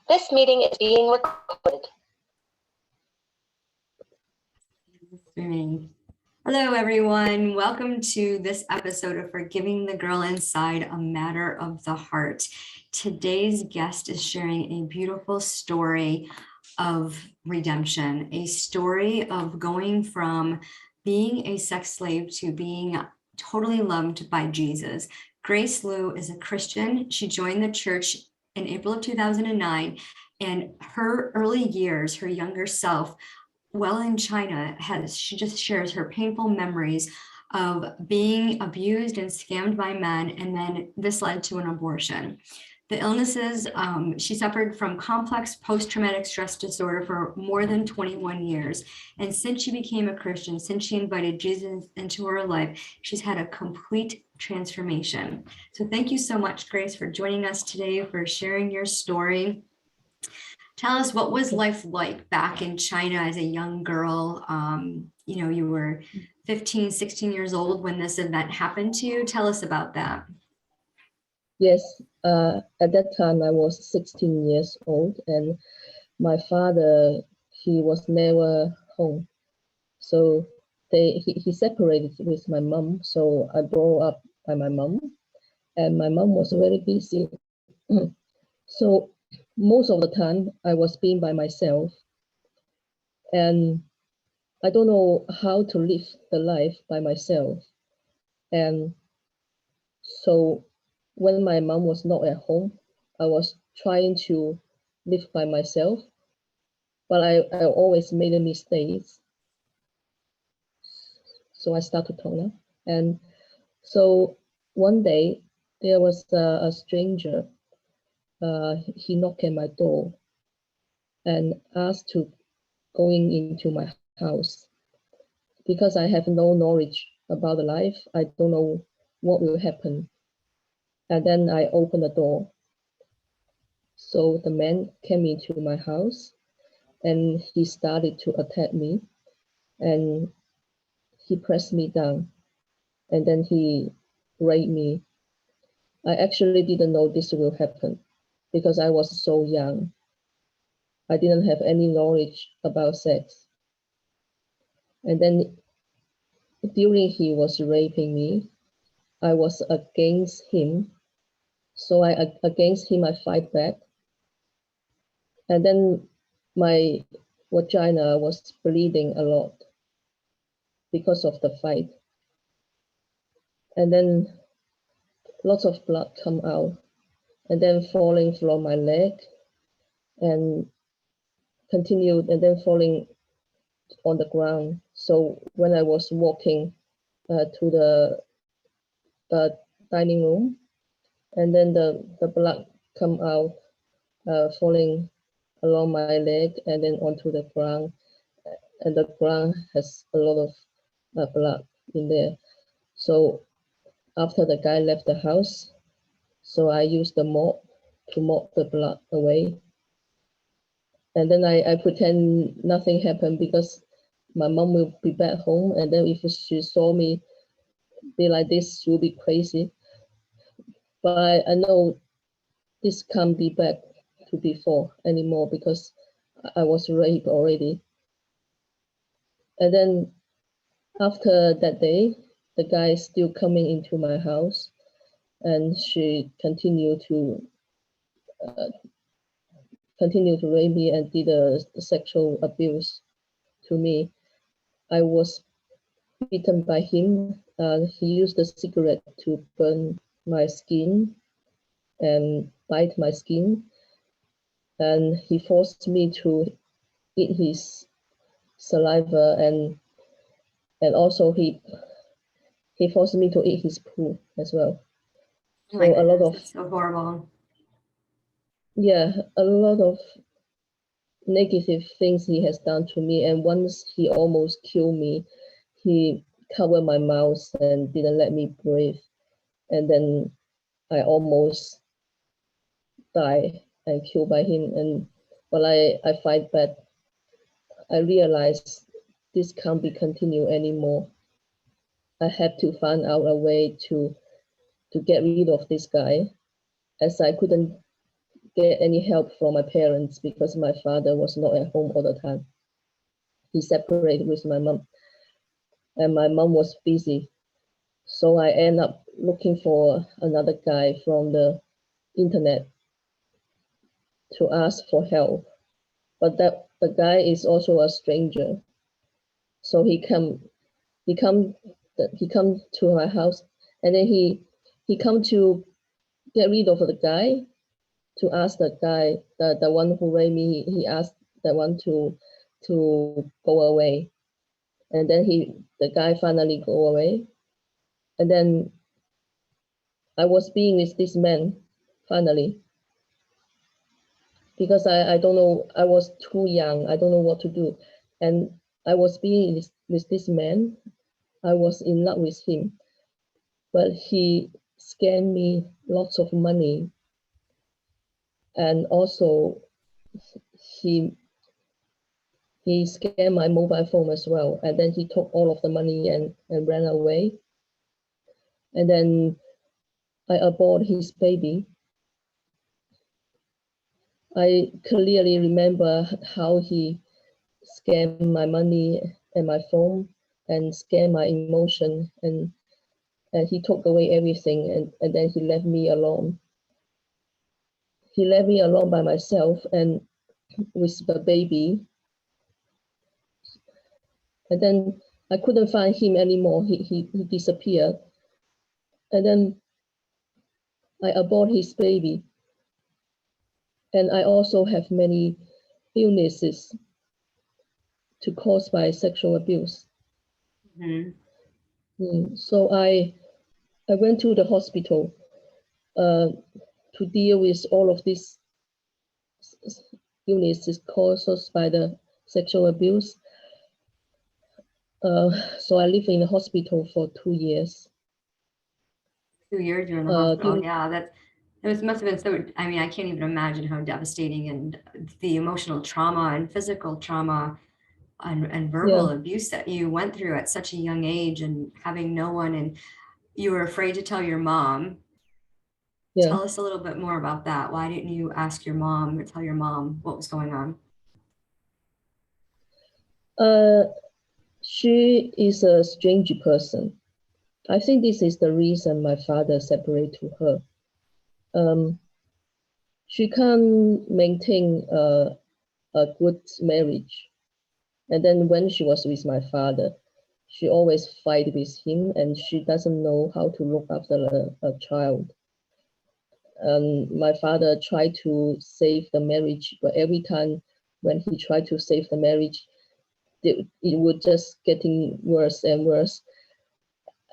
This meeting is being recorded. Hello, everyone. Welcome to this episode of Forgiving the Girl Inside, a Matter of the Heart. Today's guest is sharing a beautiful story of redemption, a story of going from being a sex slave to being totally loved by Jesus. Grace Liu is a Christian. She joined the church in April of 2009, and her early years, her younger self, while in China, she just shares her painful memories of being abused and scammed by men, and then this led to an abortion. The illnesses, she suffered from complex post-traumatic stress disorder for more than 21 years. And since she became a Christian, since she invited Jesus into her life, she's had a complete transformation. So thank you so much, Grace, for joining us today, for sharing your story. Tell us, what was life like back in China as a young girl? You were 15, 16 years old when this event happened to you. Tell us about that. Yes, at that time I was 16 years old, and my father, he was never home. So he separated with my mom. So I grew up by my mom, and my mom was very busy. So most of the time I was being by myself, and I don't know how to live the life by myself. And so when my mom was not at home, I was trying to live by myself, but I always made a mistake. So I started to talk now. And so one day there was a stranger. He knocked at my door and asked to going into my house. Because I have no knowledge about the life, I don't know what will happen. And then I opened the door. So the man came into my house and he started to attack me, and he pressed me down, and then he raped me. I actually didn't know this will happen because I was so young. I didn't have any knowledge about sex. And then during he was raping me, I was against him. So against him, I fight back. And then my vagina was bleeding a lot because of the fight. And then lots of blood come out, and then falling from my leg and continued, and then falling on the ground. So when I was walking to the dining room, and then the blood come out, falling along my leg and then onto the ground, and the ground has a lot of blood in there. So after the guy left the house, so I used the mop to mop the blood away. And then I pretend nothing happened because my mom will be back home, and then if she saw me be like this, she'll be crazy. But I know this can't be back to before anymore because I was raped already. And then after that day, the guy is still coming into my house, and she continued to rape me and did a sexual abuse to me. I was beaten by him. He used a cigarette to burn my skin and bite my skin, and he forced me to eat his saliva, and also he forced me to eat his poo as well. Oh, so a lot of so horrible. Yeah, a lot of negative things he has done to me. And once he almost killed me, he covered my mouth and didn't let me breathe. And then I almost died and killed by him. And when I fight back, I realized this can't be continued anymore. I have to find out a way to get rid of this guy, as I couldn't get any help from my parents because my father was not at home all the time. He separated with my mom, and my mom was busy. So I end up looking for another guy from the internet to ask for help. But that the guy is also a stranger. So he come to my house, and then he come to get rid of the guy, to ask the guy, the one who raped me, he asked the one to go away. And then the guy finally go away. And then I was being with this man finally, because I don't know, I was too young, I don't know what to do. And I was being with this man, I was in love with him, but he scammed me lots of money. And also he scammed my mobile phone as well. And then he took all of the money and ran away. And then I aborted his baby. I clearly remember how he scammed my money and my phone and scammed my emotion, and he took away everything, and then he left me alone. He left me alone by myself and with the baby. And then I couldn't find him anymore. He disappeared. And then I aborted his baby. And I also have many illnesses to cause by sexual abuse. So I went to the hospital to deal with all of these illnesses caused by the sexual abuse. So I lived in the hospital for 2 years. 2 years you're in the hospital. Yeah, it must have been so, I mean, I can't even imagine how devastating, and the emotional trauma and physical trauma and verbal abuse that you went through at such a young age, and having no one, and you were afraid to tell your mom. Tell us a little bit more about that. Why didn't you ask your mom or tell your mom what was going on? She is a strange person. I think this is the reason my father separated to her. She can't maintain a good marriage. And then when she was with my father, she always fight with him, and she doesn't know how to look after a child. My father tried to save the marriage, but every time when he tried to save the marriage, it would just getting worse and worse.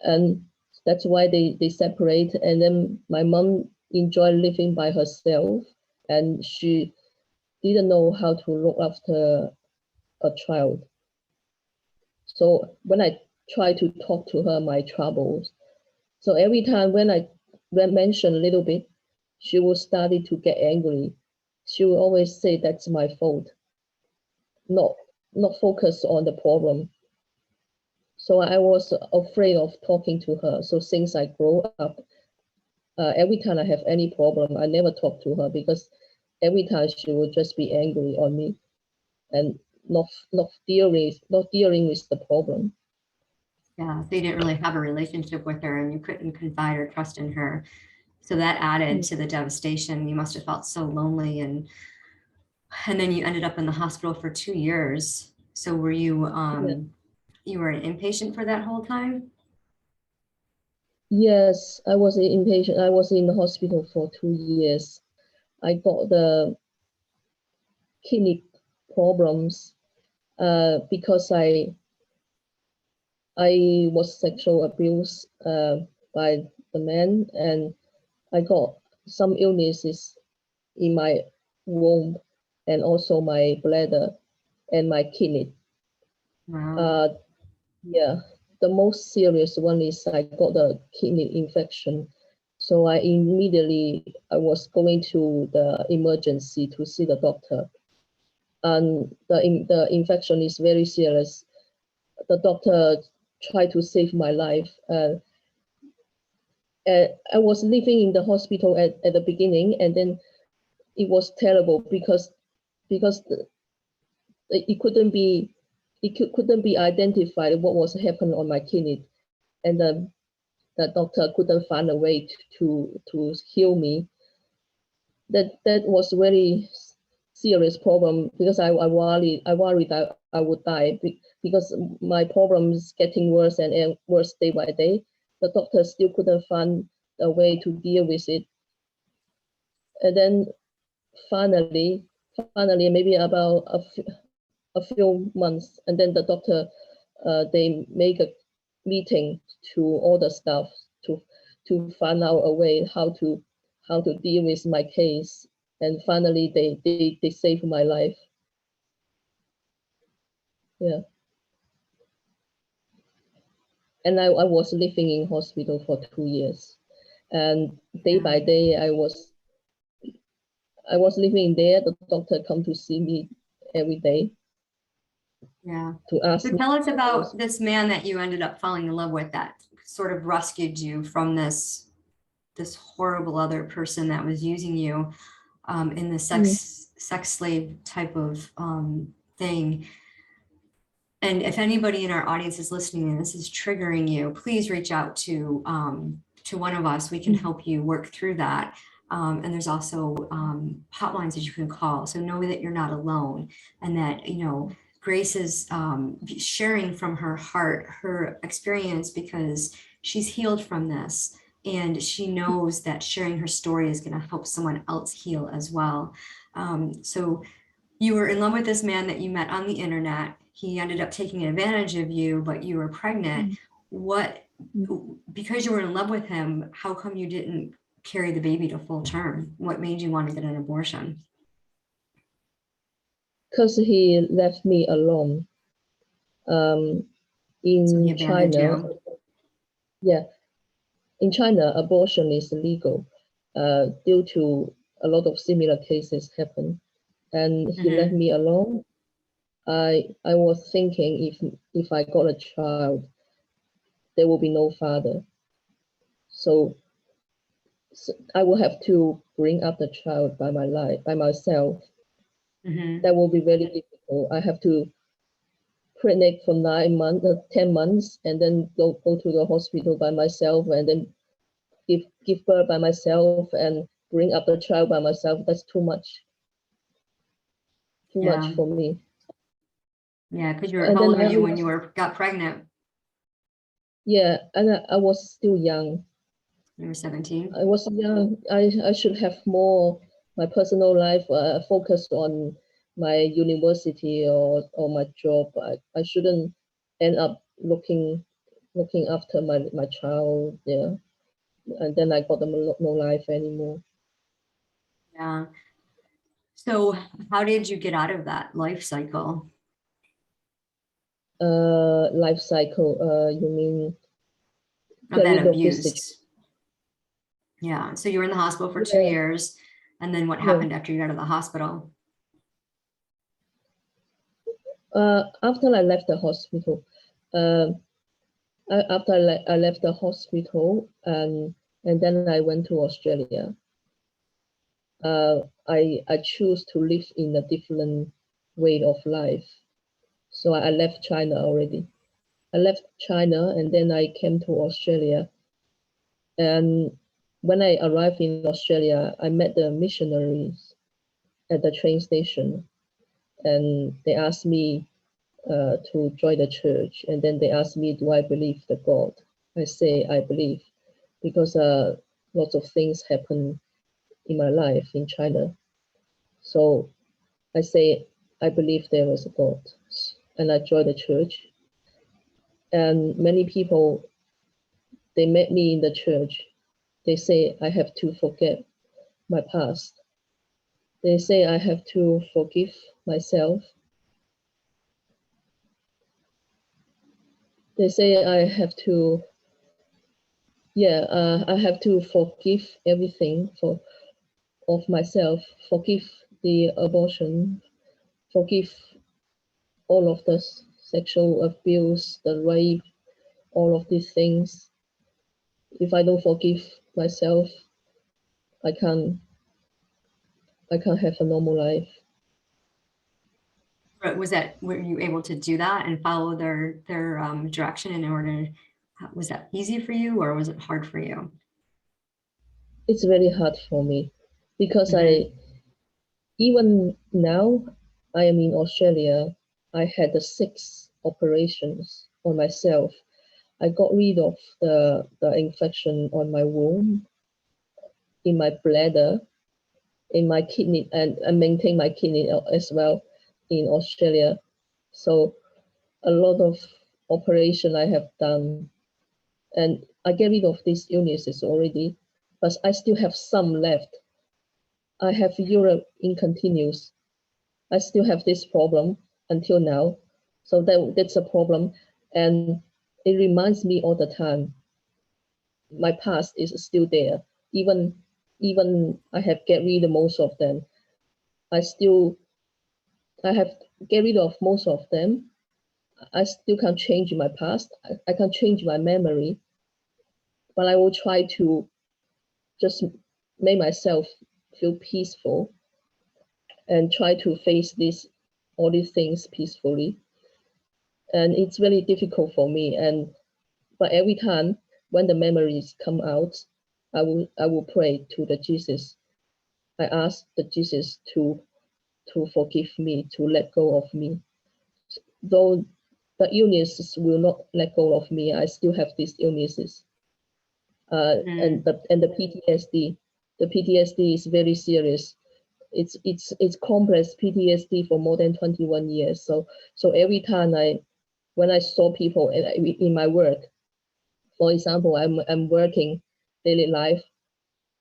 And that's why they separate. And then my mom enjoyed living by herself, and she didn't know how to look after a child. So when I try to talk to her my troubles, so every time when I mention a little bit, she will start to get angry. She will always say that's my fault, not focus on the problem. So I was afraid of talking to her. So since I grow up, every time I have any problem, I never talk to her, because every time she would just be angry on me and not dealing with the problem. Yeah, so you didn't really have a relationship with her, and you couldn't confide or trust in her. So that added to the devastation. You must have felt so lonely, and then you ended up in the hospital for 2 years. So were you you were an inpatient for that whole time? Yes, I was an inpatient. I was in the hospital for 2 years. I got the kidney problems because I was sexual abused by the man, and I got some illnesses in my womb, and also my bladder and my kidney. Wow. The most serious one is I got the kidney infection. So I was going to the emergency to see the doctor. And the infection is very serious. The doctor tried to save my life. I was living in the hospital at the beginning, and then it was terrible because it couldn't be identified what was happening on my kidney, and the doctor couldn't find a way to heal me. That was very serious problem, because I worried that I would die, because my problems getting worse and worse day by day. The doctor still couldn't find a way to deal with it. And then finally, maybe about a few months, and then the doctor, they make a meeting to all the staff to find out a way how to deal with my case. And finally they saved my life. Yeah. And I was living in hospital for 2 years, and day by day I was living there. The doctor come to see me every day. Yeah. To ask So me. tell us about this man that you ended up falling in love with, that sort of rescued you from this horrible other person that was using you in the sex slave type of thing. And if anybody in our audience is listening and this is triggering you, please reach out to one of us. We can help you work through that. And there's also hotlines that you can call. So know that you're not alone, and that, you know, Grace is sharing from her heart, her experience, because she's healed from this. And she knows that sharing her story is going to help someone else heal as well. So you were in love with this man that you met on the internet. He ended up taking advantage of you, but you were pregnant. Because you were in love with him, how come you didn't carry the baby to full term? What made you want to get an abortion? Because he left me alone. In China, yeah, in China, abortion is illegal due to a lot of similar cases happen. And he left me alone. I was thinking, if I got a child, there will be no father. So I will have to bring up the child by myself. That will be very difficult. I have to pregnant for 9 months, 10 months, and then go to the hospital by myself, and then give birth by myself and bring up the child by myself. That's too much. Too much for me. Yeah, because how old were you when you got pregnant? Yeah, and I was still young. You were 17? I was young. I should have more my personal life focused on my university or my job. I shouldn't end up looking after my child. Yeah, and then I got no life anymore. Yeah. So how did you get out of that life cycle? Life cycle, you mean of that abuse? Yeah. So you were in the hospital for 2 years, and then what happened after you got out of the hospital? After I left the hospital, I left the hospital, and then I went to Australia. I choose to live in a different way of life. So I left China already. I left China, and then I came to Australia. And when I arrived in Australia, I met the missionaries at the train station, and they asked me to join the church. And then they asked me, do I believe the God? I say I believe, because lots of things happen in my life in China. So I say I believe there was a God, and I joined the church. And many people, they met me in the church. They say I have to forget my past. They say I have to forgive myself. They say I have to, I have to forgive everything of myself, forgive the abortion, forgive all of the sexual abuse, the rape, all of these things. If I don't forgive myself, I I can't have a normal life. But were you able to do that and follow their direction in order? Was that easy for you or was it hard for you? It's very hard for me because Mhm. even now I am in Australia. I had 6 operations on myself. I got rid of the infection on my womb, in my bladder, in my kidney, and maintain my kidney as well in Australia. So a lot of operation I have done, and I get rid of these illnesses already, but I still have some left. I have urine incontinence. I still have this problem until now. So that's a problem. And it reminds me all the time, my past is still there. Even I have get rid of most of them. I have get rid of most of them. I still can't change my past. I can't change my memory, but I will try to just make myself feel peaceful and try to face all these things peacefully. And it's very difficult for me. But every time when the memories come out, I will pray to the Jesus. I ask the Jesus to forgive me, to let go of me. Though the illnesses will not let go of me, I still have these illnesses. And Mhm. the PTSD. The PTSD is very serious. It's complex PTSD for more than 21 years. So every time when I saw people in my work, for example, I'm working daily life,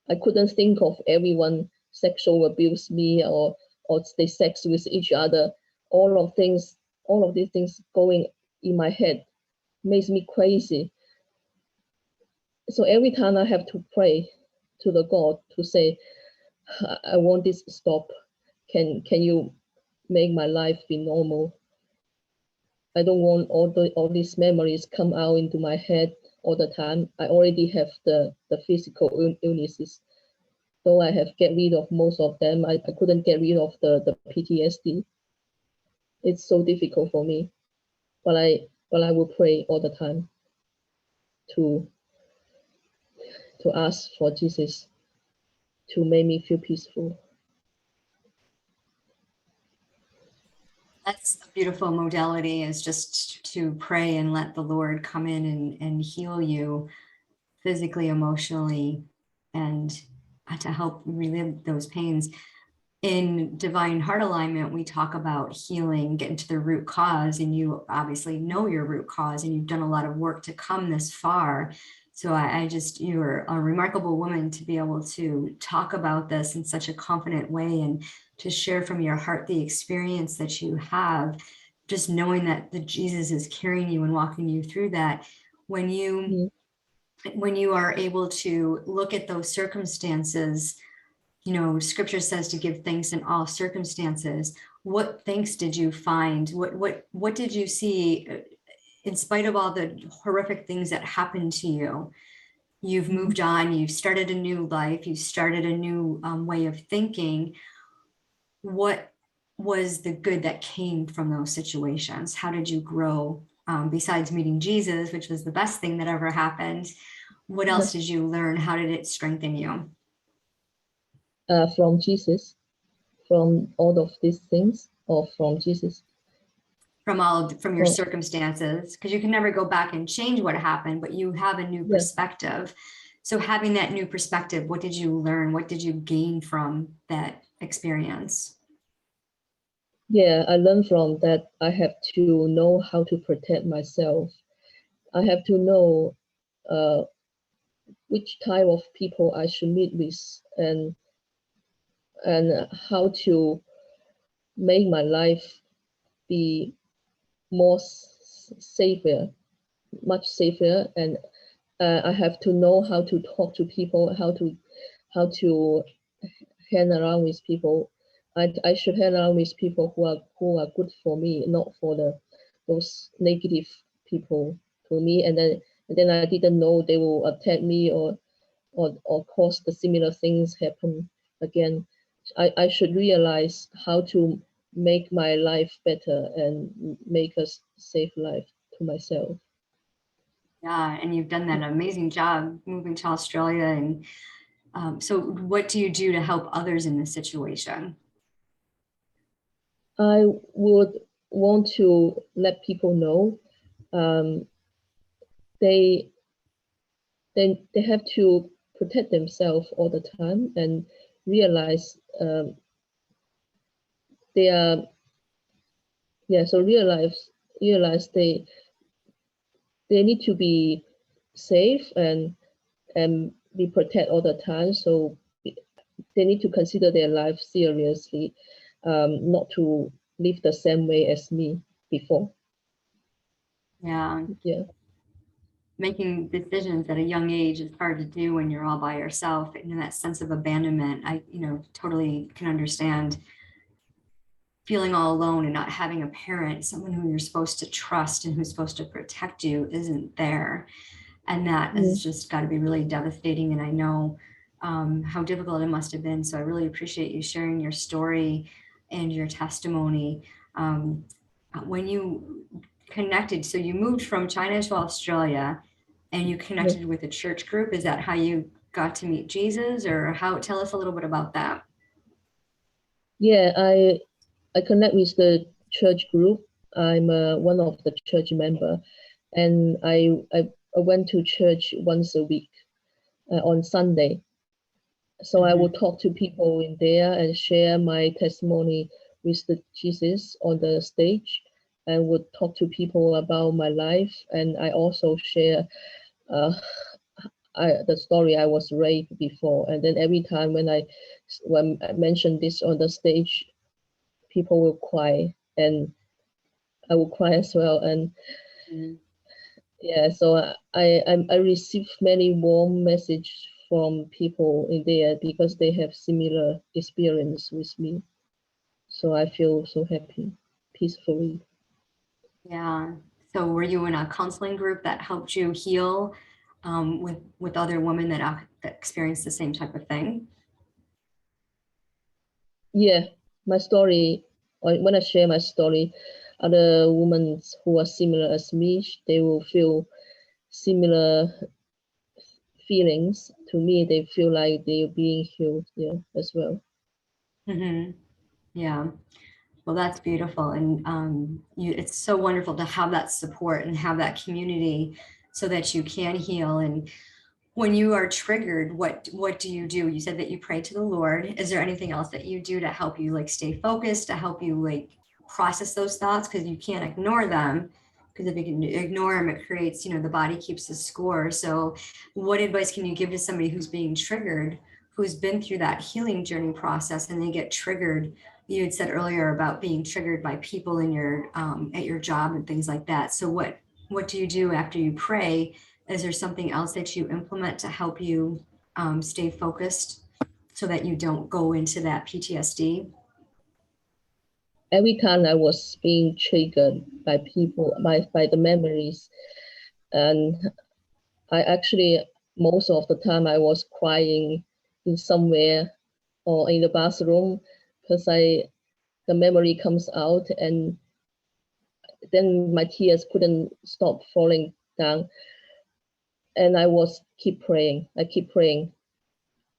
I couldn't think of everyone sexual abuse me or they sex with each other. All of these things going in my head makes me crazy. So every time I have to pray to the God to say, I want this to stop. Can you make my life be normal? I don't want all these memories come out into my head all the time. I already have the physical illnesses. Though I have get rid of most of them, I couldn't get rid of the PTSD. It's so difficult for me. But I will pray all the time to ask for Jesus to make me feel peaceful. That's a beautiful modality, is just to pray and let the Lord come in and heal you physically, emotionally, and to help relive those pains. In divine heart alignment, we talk about healing, getting to the root cause, and you obviously know your root cause and you've done a lot of work to come this far. So you're a remarkable woman to be able to talk about this in such a confident way and to share from your heart the experience that you have, just knowing that the Jesus is carrying you and walking you through that. When you are able to look at those circumstances, scripture says to give thanks in all circumstances. What thanks did you find? What did you see in spite of all the horrific things that happened to you? You've moved on, you've started a new life, you've started a new way of thinking. What was the good that came from those situations? How did you grow? Besides meeting Jesus, which was the best thing that ever happened, what else did you learn? How did it strengthen you? From Jesus, from all of these things, or from Jesus? From your From circumstances, because you can never go back and change what happened, but you have a new yeah, perspective. So having that new perspective, what did you learn? What did you gain from that experience? yeah, I learned from that. I have to know how to protect myself. I have to know uh, which type of people I should meet with, and how to make my life be more safer, much safer. And I have to know how to talk to people, how to hang around with people. I should hang around with people who are good for me, not for those negative people to me. And then I didn't know they will attack me or cause the similar things happen again. I should realize how to make my life better and make a safe life to myself. Yeah, and you've done that amazing job moving to Australia. And so what do you do to help others in this situation? I would want to let people know um, they, they have to protect themselves all the time and realize they are, yeah, so realize they need to be safe and be protected all the time. So they need to consider their life seriously, not to live the same way as me before. Yeah, Yeah. making decisions at a young age is hard to do when you're all by yourself, and in that sense of abandonment, I totally can understand feeling all alone and not having a parent, someone who you're supposed to trust and who's supposed to protect you isn't there. And that Mm. has just got to be really devastating. And I know how difficult it must have been. So I really appreciate you sharing your story and your testimony. When you connected, so you moved from China to Australia and you Yeah. connected with a church group. Is that how you got to meet Jesus, or how? Tell us a little bit about that. Yeah, I connect with the church group. I'm one of the church member, and I went to church once a week on Sunday. So I would talk to people in there and share my testimony with the Jesus on the stage, and would talk to people about my life. And I also share the story I was raped before. And then every time when I mention this on the stage, people will cry, and I will cry as well. And yeah, so I received many warm messages from people in there because they have similar experience with me. So I feel so happy, peacefully. Yeah. So were you in a counseling group that helped you heal with other women that experienced the same type of thing? Yeah, my story, when I share my story, other women who are similar as me, they will feel similar feelings to me. They feel like they're being healed, yeah, as well. Yeah. Well, that's beautiful. And it's so wonderful to have that support and have that community so that you can heal. And when you are triggered, what do? You said that you pray to the Lord. Is there anything else that you do to help you like stay focused, to help you like process those thoughts? Because you can't ignore them. Because if you can ignore them, it creates, the body keeps the score. So what advice can you give to somebody who's being triggered, who's been through that healing journey process, and they get triggered? You had said earlier about being triggered by people in your at your job and things like that. So what do you do after you pray? Is there something else that you implement to help you stay focused so that you don't go into that PTSD? Every time I was being triggered by people, by the memories, and I actually, most of the time I was crying in somewhere or in the bathroom because the memory comes out, and then my tears couldn't stop falling down, and I was keep praying. I keep praying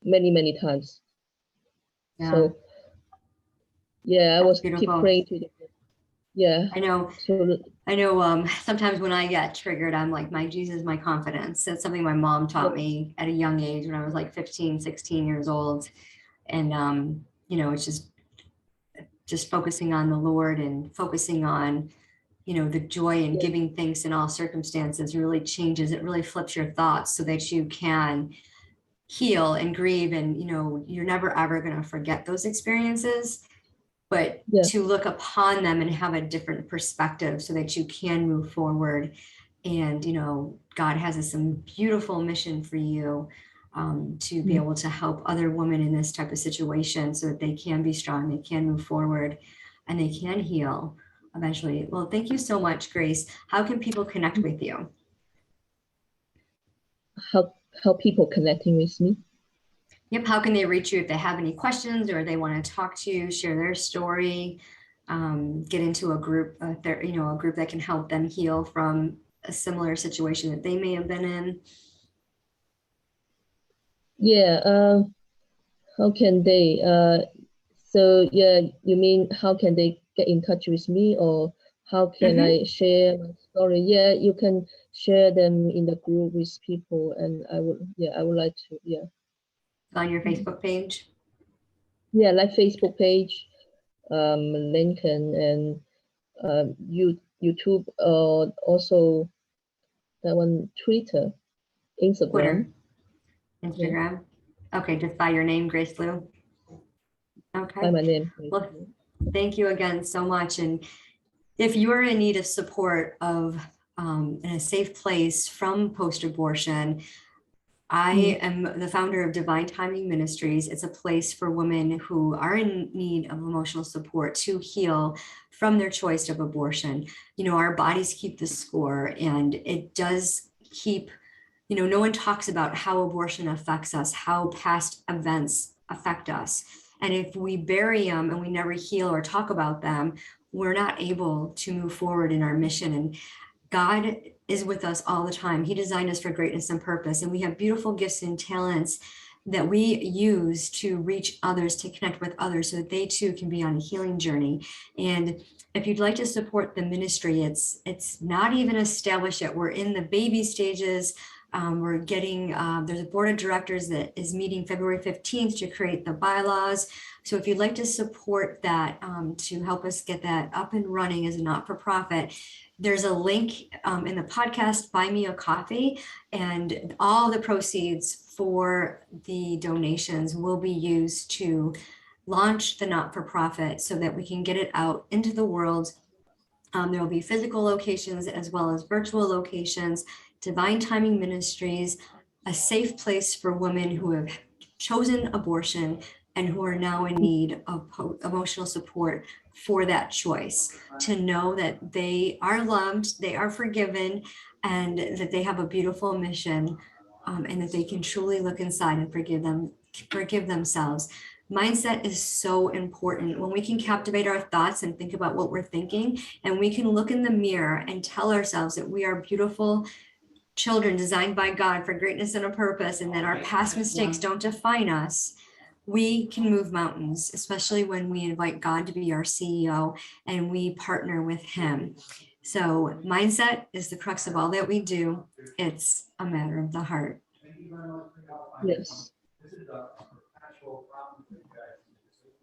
many times. Yeah, So yeah, I that's was keep beautiful. praying to the, yeah. I know. So I know sometimes when I get triggered, I'm like, my Jesus, my confidence. That's something my mom taught yeah, me at a young age when I was like 15, 16 years old. And, it's just focusing on the Lord and focusing on, the joy and yeah, giving thanks in all circumstances really changes. It really flips your thoughts so that you can heal and grieve. And, you're never ever going to forget those experiences, but yeah. to look upon them and have a different perspective so that you can move forward. And, God has some beautiful mission for you to be Mm. able to help other women in this type of situation so that they can be strong, they can move forward, and they can heal eventually. Well, thank you so much, Grace. How can people connect with you? How people connecting with me? Yep. How can they reach you if they have any questions or they want to talk to you, share their story, get into a group, a group that can help them heal from a similar situation that they may have been in? Yeah. How can they? So yeah, you mean how can they get in touch with me, or how can I share my story? Yeah, you can share them in the group with people, and I would like to, yeah. On your Facebook page? Yeah, like Facebook page, LinkedIn, and YouTube, also that one, Twitter, Instagram. Twitter, Yeah, Instagram. Okay, just by your name, Grace Liu. by Okay. my name. Well, thank you again so much. And if you are in need of support of in a safe place from post-abortion, I am the founder of Divine Timing Ministries. It's a place for women who are in need of emotional support to heal from their choice of abortion. You know, our bodies keep the score, and it does keep, you know, no one talks about how abortion affects us, how past events affect us. And if we bury them and we never heal or talk about them, we're not able to move forward in our mission. And God is with us all the time. He designed us for greatness and purpose, and we have beautiful gifts and talents that we use to reach others, to connect with others so that they too can be on a healing journey. And if you'd like to support the ministry, it's not even established yet. We're in the baby stages. We're getting, there's a board of directors that is meeting February 15th to create the bylaws. So if you'd like to support that, to help us get that up and running as a not-for-profit, there's a link in the podcast, Buy Me a Coffee, and all the proceeds for the donations will be used to launch the not-for-profit so that we can get it out into the world. There will be physical locations as well as virtual locations, Divine Timing Ministries, a safe place for women who have chosen abortion and who are now in need of emotional support for that choice, to know that they are loved, they are forgiven, and that they have a beautiful mission, and that they can truly look inside and forgive themselves. Mindset is so important. When we can captivate our thoughts and think about what we're thinking, and we can look in the mirror and tell ourselves that we are beautiful children designed by God for greatness and a purpose, and that our past mistakes don't define us, we can move mountains, especially when we invite God to be our CEO and we partner with him. So mindset is the crux of all that we do. It's a matter of the heart. Yes.